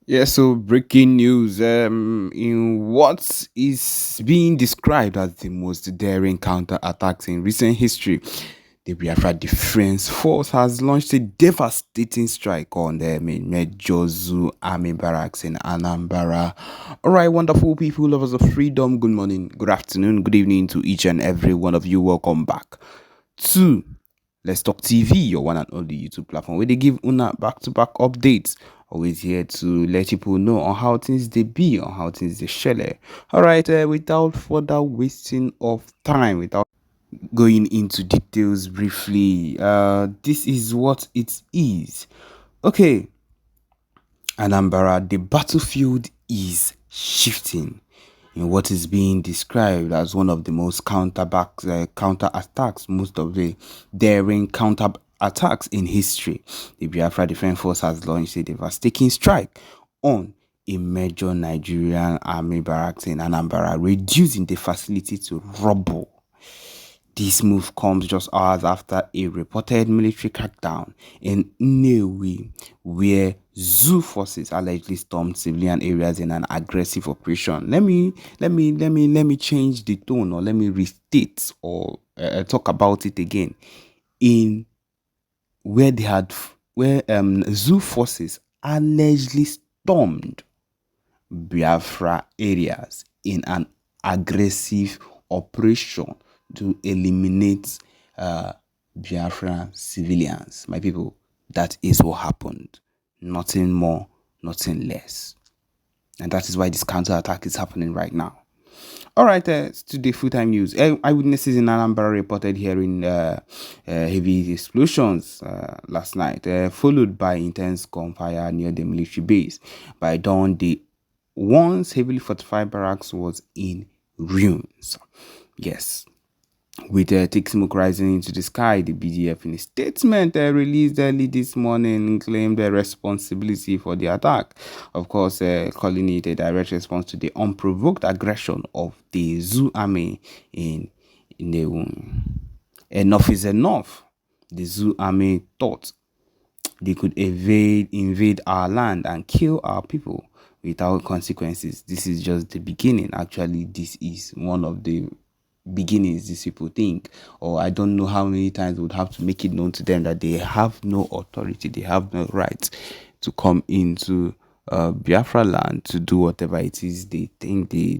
Yeah, so breaking news. In what is being described as the most daring counterattacks in recent history, the Biafra Defense Force has launched a devastating strike on the major zoo army barracks in Anambra. All right, wonderful people, lovers of freedom. Good morning, good afternoon, good evening to each and every one of you. Welcome back to Let's Talk TV, your one and only YouTube platform where they give una back-to-back updates. Always here to let people know on how things they be, on how things they share. All right, without further wasting of time, without going into details briefly, this is what it is. Okay, Anambra, the battlefield is shifting in what is being described as one of the most counter attacks, most of the daring counter attacks in history. The Biafra Defense Force has launched a devastating strike on a major Nigerian army barracks in Anambra, reducing the facility to rubble. This move comes just hours after a reported military crackdown in Nnewi, where zoo forces allegedly stormed civilian areas in an aggressive operation. Let me change the tone, or let me restate, or talk about it again. In where they had where zoo forces allegedly stormed Biafra areas in an aggressive operation to eliminate Biafra civilians. My people, that is what happened. Nothing more, nothing less. And that is why this counterattack is happening right now. All right, today full-time news. Eyewitnesses in Anambra reported hearing heavy explosions last night, followed by intense gunfire near the military base. By dawn, the once heavily fortified barracks was in ruins. Yes, with thick smoke rising into the sky, the BDF, in a statement released early this morning, claimed the responsibility for the attack. Of course, calling it a direct response to the unprovoked aggression of the Zoo army in the enough is enough. The Zoo army thought they could invade our land and kill our people without consequences. This is just the beginning. Actually, this is one of the beginnings these people think, or I don't know how many times we would have to make it known to them that they have no authority, they have no right to come into Biafraland to do whatever it is they think they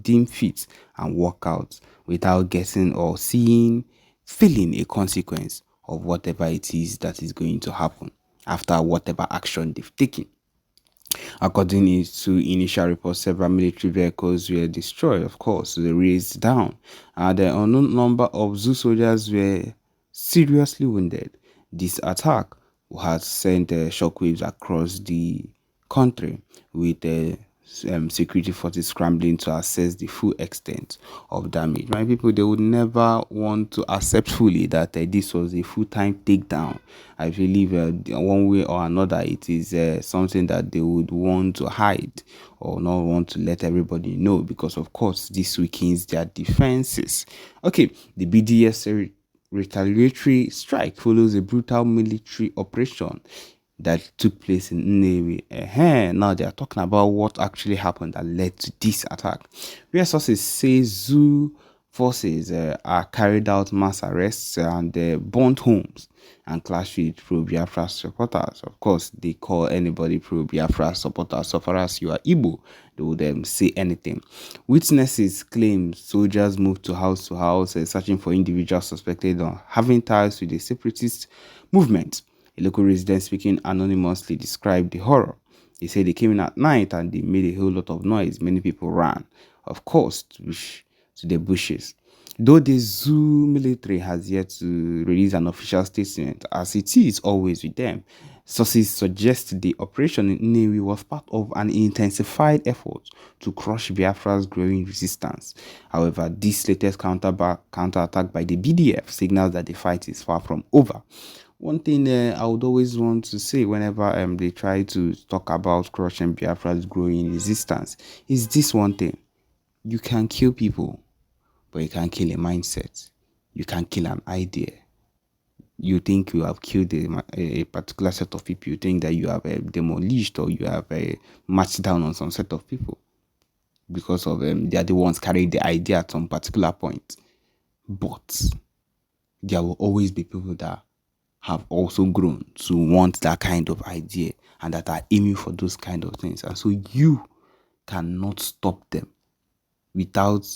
deem fit and walk out without getting or seeing, feeling a consequence of whatever it is that is going to happen after whatever action they've taken. According to initial reports, several military vehicles were destroyed, of course, they razed down. The unknown number of zoo soldiers were seriously wounded. This attack has sent shockwaves across the country, with security forces scrambling to assess the full extent of damage. My people, they would never want to accept fully that this was a full-time takedown. I believe one way or another, it is something that they would want to hide or not want to let everybody know, because of course this weakens their defenses. Okay, the BDS retaliatory strike follows a brutal military operation that took place in Nnewi. Now they are talking about what actually happened that led to this attack. Where sources say zoo forces are carried out mass arrests and burnt homes and clashed with pro-Biafra supporters. Of course, they call anybody pro-Biafra supporter. So far as you are Igbo, they would say anything. Witnesses claim soldiers moved to house, searching for individuals suspected of having ties with the separatist movement. A local resident speaking anonymously described the horror. They said they came in at night and they made a whole lot of noise. Many people ran, of course, to the bushes. Though the zoo military has yet to release an official statement, as it is always with them, sources suggest the operation in Nnewi was part of an intensified effort to crush Biafra's growing resistance. However, this latest counterattack by the BDF signals that the fight is far from over. One thing I would always want to say whenever they try to talk about crushing Biafra's growing resistance is this one thing: you can kill people, but you can't kill a mindset. You can kill an idea. You think you have killed a particular set of people. You think that you have demolished or you have marched down on some set of people because of they are the ones carrying the idea at some particular point. But there will always be people that have also grown to want that kind of idea and that are aiming for those kind of things. And so you cannot stop them without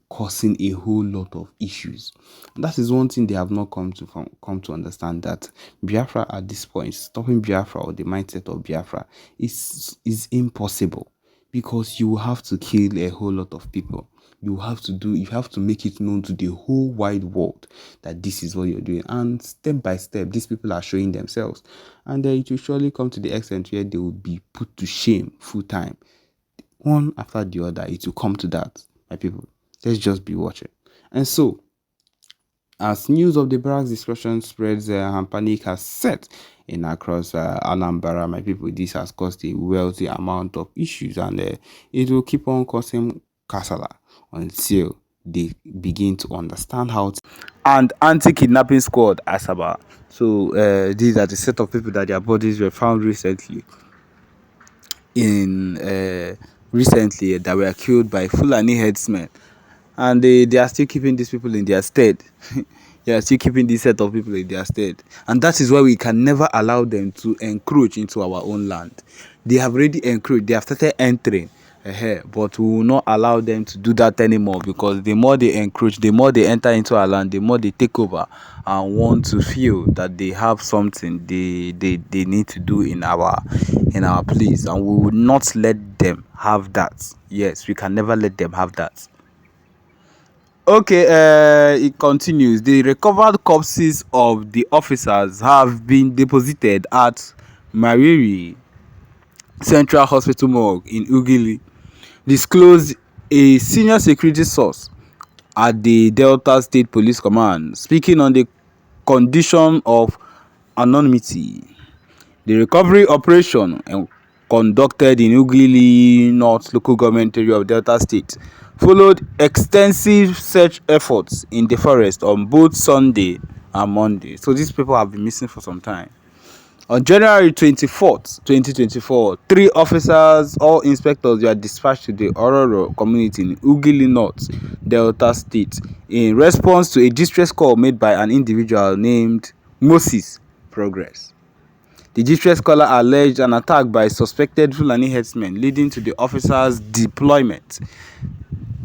causing a whole lot of issues. And that is one thing they have not come to understand, that Biafra at this point, stopping Biafra or the mindset of Biafra is impossible, because you have to kill a whole lot of people. You have to make it known to the whole wide world that this is what you're doing. And step by step, these people are showing themselves. And it will surely come to the extent where they will be put to shame full time. One after the other, it will come to that, my people. Let's just be watching. And so, as news of the barracks discussion spreads and panic has set in across Anambra, my people, this has caused a wealthy amount of issues, and it will keep on causing kasala until they begin to understand how to. And anti-kidnapping squad Asaba. So these are the set of people that their bodies were found recently that were killed by Fulani headsmen, and they are still keeping these people in their stead. They are still keeping this set of people in their stead, and that is why we can never allow them to encroach into our own land. They have already encroached. They have started entering, but we will not allow them to do that anymore, because the more they encroach, the more they enter into our land, the more they take over and want to feel that they have something they need to do in our place, and we will not let them have that. Yes, we can never let them have that. Okay, it continues. The recovered corpses of the officers have been deposited at Mariri Central Hospital morgue in Ugili, disclosed a senior security source at the Delta State Police Command, speaking on the condition of anonymity. The recovery operation conducted in Ugili North local government area of Delta State followed extensive search efforts in the forest on both Sunday and Monday. So these people have been missing for some time. On January 24th, 2024, 3 officers, all inspectors, were dispatched to the Ororo community in Ugili North, Delta State, in response to a distress call made by an individual named Moses Progress. The distress caller alleged an attack by suspected Fulani herdsmen, leading to the officers' deployment.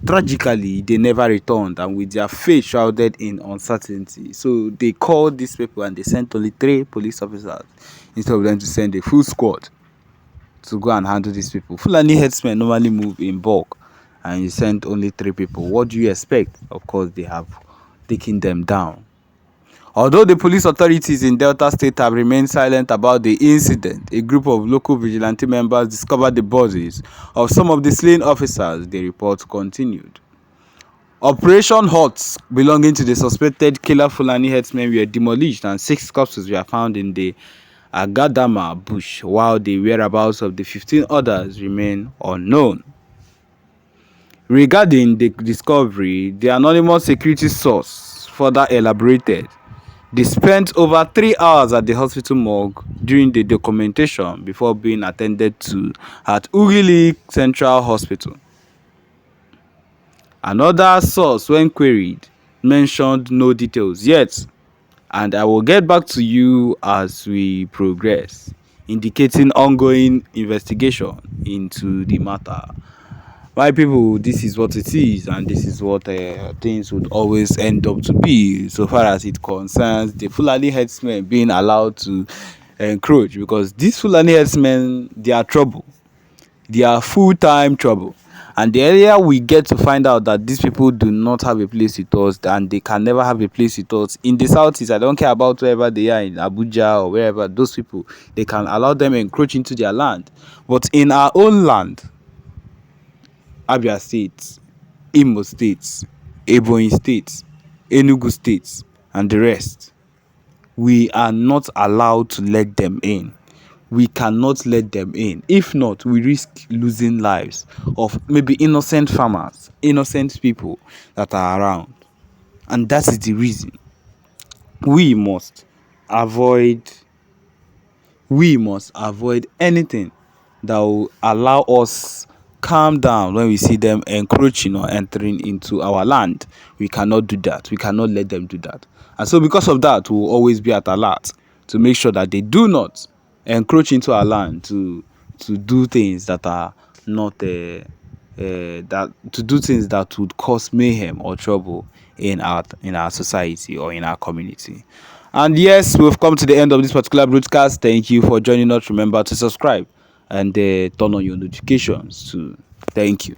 Tragically, they never returned, and with their fate shrouded in uncertainty. So they called these people and they sent only 3 police officers instead of them to send a full squad to go and handle these people. Fulani herdsmen normally move in bulk, and you sent only 3 people. What do you expect? Of course, they have taken them down. Although the police authorities in Delta State have remained silent about the incident, a group of local vigilante members discovered the bodies of some of the slain officers. The report continued. Operation Huts belonging to the suspected killer Fulani herdsmen were demolished, and 6 corpses were found in the Agadama bush, while the whereabouts of the 15 others remain unknown. Regarding the discovery, the anonymous security source further elaborated. They spent over 3 hours at the hospital morgue during the documentation before being attended to at Ugili Central Hospital. Another source, when queried, mentioned no details yet, and I will get back to you as we progress, indicating ongoing investigation into the matter. My people, this is what it is, and this is what things would always end up to be, so far as it concerns the Fulani herdsmen being allowed to encroach, because these Fulani herdsmen, they are trouble. They are full-time trouble. And the earlier we get to find out that these people do not have a place with us, and they can never have a place with us in the southeast, I don't care about wherever they are, in Abuja or wherever, those people, they can allow them encroach into their land. But in our own land, Abia State, Imo State, Ebonyi State, Enugu State, and the rest, we are not allowed to let them in. We cannot let them in. If not, we risk losing lives of maybe innocent farmers, innocent people that are around. And that is the reason. we must avoid we must avoid anything that will allow us calm down when we see them encroaching or entering into our land. We cannot do that. We cannot let them do that. And so because of that, we will always be at alert to make sure that they do not encroach into our land to do things that are not that to do things that would cause mayhem or trouble in our society or in our community. And yes, we've come to the end of this particular broadcast. Thank you for joining us. Remember to subscribe and turn on your notifications too. Thank you.